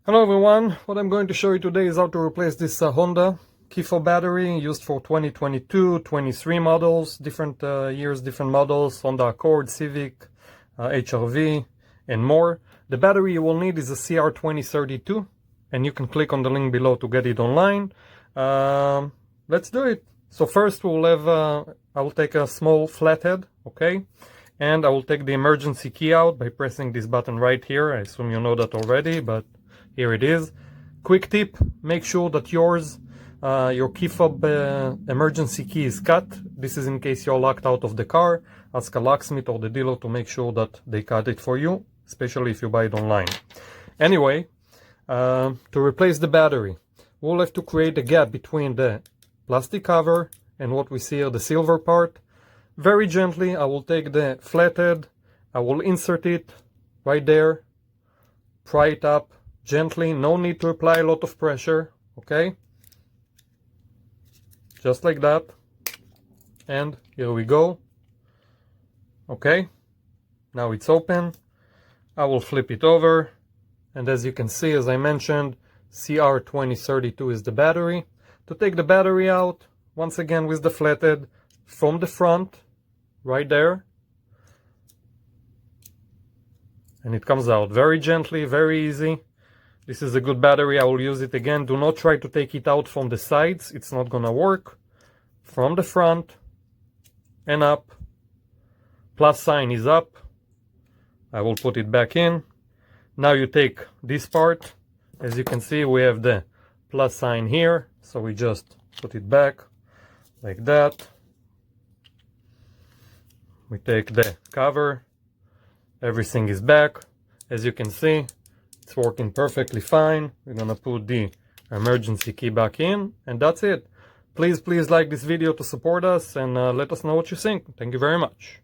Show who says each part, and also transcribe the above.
Speaker 1: Hello everyone, what I'm going to show you today is how to replace this Honda key fob battery used for 2022, 23 models, different years, different models, Honda Accord, Civic, HRV, and more. The battery you will need is a CR2032, and you can click on the link below to get it online. Let's do it. So first we'll have, I will take a small flathead, okay? And I will take the emergency key out by pressing this button right here. I assume you know that already, but here it is. Quick tip, make sure that your key fob emergency key is cut. This is in case you're locked out of the car. Ask a locksmith or the dealer to make sure that they cut it for you, especially if you buy it online. Anyway, to replace the battery, we'll have to create a gap between the plastic cover and what we see here, the silver part. Very gently, I will take the flathead, I will insert it right there, pry it up gently, no need to apply a lot of pressure, okay? Just like that. And here we go. Okay, now it's open. I will flip it over, and as you can see, as I mentioned, CR2032 is the battery. To take the battery out, once again with the flathead, from the front, right there, and it comes out very gently, very easy. This is a good battery, I will use it again. Do not try to take it out from the sides, it's not gonna work. From the front and up, plus sign is up. I will put it back in. Now you take this part. As you can see, we have the plus sign here, so we just put it back like that. We take the cover, everything is back. As you can see, it's working perfectly fine. We're gonna put the emergency key back in, and that's it. Please like this video to support us, and let us know what you think. Thank you very much.